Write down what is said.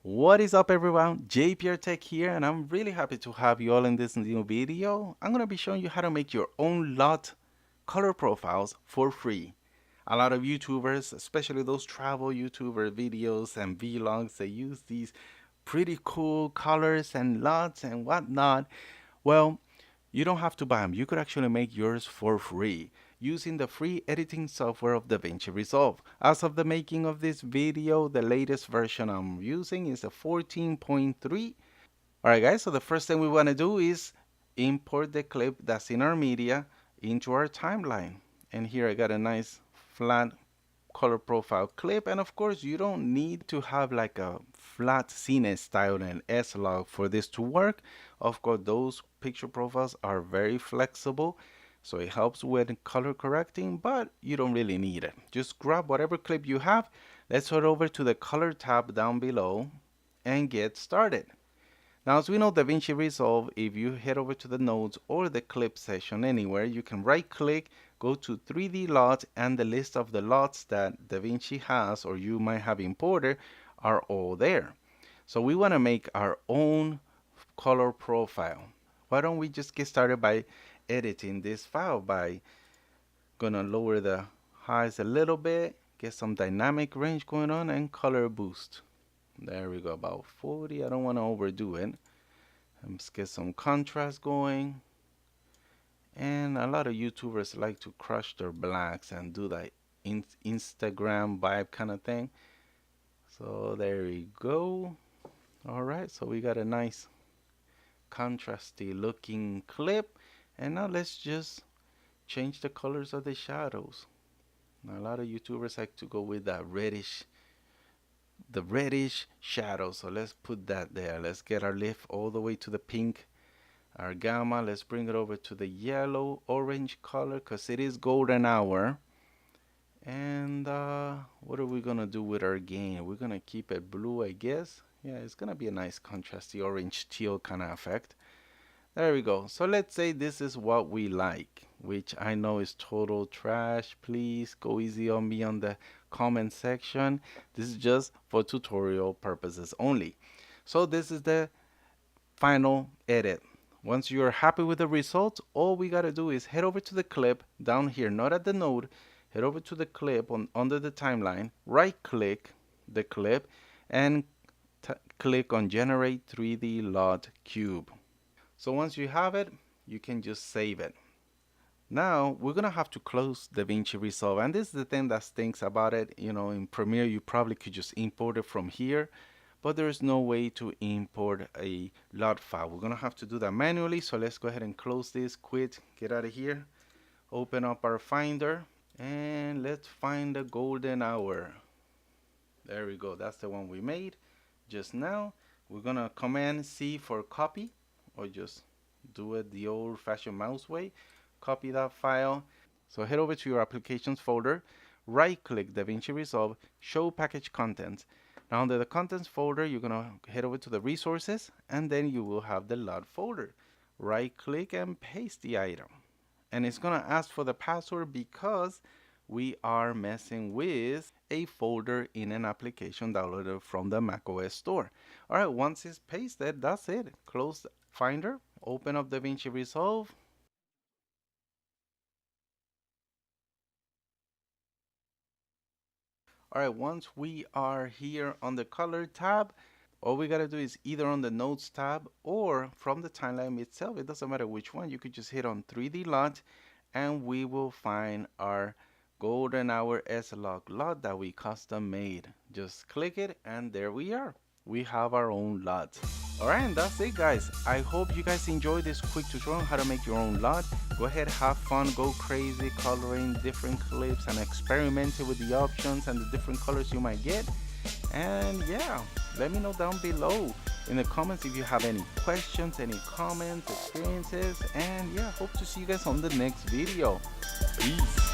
What is up everyone? JPR Tech here, and I'm really happy to have you all in this new video. I'm going to be showing you how to make your own LUT color profiles for free. A lot of YouTubers, especially those travel YouTuber videos and vlogs, they use these pretty cool colors and LUTs and whatnot. Well, you don't have to buy them. You could actually make yours for free using the free editing software of Davinci Resolve. As of the making of this video, the latest version I'm using is a 14.3. Alright guys, so the first thing we want to do is import the clip that's in our media into our timeline. And here I got a nice flat color profile clip, and of course you don't need to have like a flat scene style and S-Log for this to work. Of course those picture profiles are very flexible, so it helps with color correcting, but you don't really need it. Just grab whatever clip you have. Let's head over to the color tab down below and get started. Now, as we know, Davinci Resolve, if you head over to the nodes or the clip section anywhere, you can right click, go to 3D LUT, and the list of the LUTs that Davinci has or you might have imported are all there. So we want to make our own color profile. Why don't we just get started by editing this file by gonna lower the highs a little bit, get some dynamic range going on, and color boost. There we go, about 40. I don't want to overdo it. Let's get some contrast going. And a lot of YouTubers like to crush their blacks and do that Instagram vibe kind of thing. So there we go. All right, so we got a nice contrasty looking clip. And now let's just change the colors of the shadows. Now, a lot of YouTubers like to go with that reddish shadow, so let's put that there. Let's get our lift all the way to the pink. Our gamma, let's bring it over to the yellow orange color because it is golden hour. And what are we gonna do with our gain? We're gonna keep it blue, I guess. Yeah, it's gonna be a nice contrasty orange teal kind of effect. There we go. So let's say this is what we like, which I know is total trash. Please go easy on me on the comment section. This is just for tutorial purposes only. So this is the final edit. Once you're happy with the results, all we gotta do is head over to the clip down here, not at the node. Head over to the clip under the timeline, right click the clip, and click on generate 3D LUT cube. So once you have it, you can just save it. Now we're gonna have to close Davinci Resolve, and this is the thing that stinks about it. You know, in Premiere you probably could just import it from here, but there's no way to import a LUT file. We're gonna have to do that manually. So let's go ahead and close this, quit, get out of here, open up our Finder, and let's find the golden hour. There we go. That's the one we made just now. We're gonna Command C for copy, or just do it the old-fashioned mouse way. Copy that file. So head over to your applications folder, right click Davinci Resolve, show package contents. Now under the contents folder, you're gonna head over to the resources, and then you will have the LUT folder. Right click and paste the item. And it's gonna ask for the password because we are messing with a folder in an application downloaded from the macOS store. All right, once it's pasted, that's it. Close Finder, open up Davinci Resolve. All right, once we are here on the color tab, all we gotta do is either on the nodes tab or from the timeline itself. It doesn't matter which one. You could just hit on 3D LUT, and we will find our golden hour S-Log LUT that we custom made. Just click it, and there we are. We have our own LUT. Alright, and that's it guys. I hope you guys enjoyed this quick tutorial on how to make your own LUT. Go ahead, have fun, go crazy coloring different clips and experimenting with the options and the different colors you might get. And yeah, let me know down below in the comments if you have any questions, any comments, experiences, and yeah, hope to see you guys on the next video. Peace.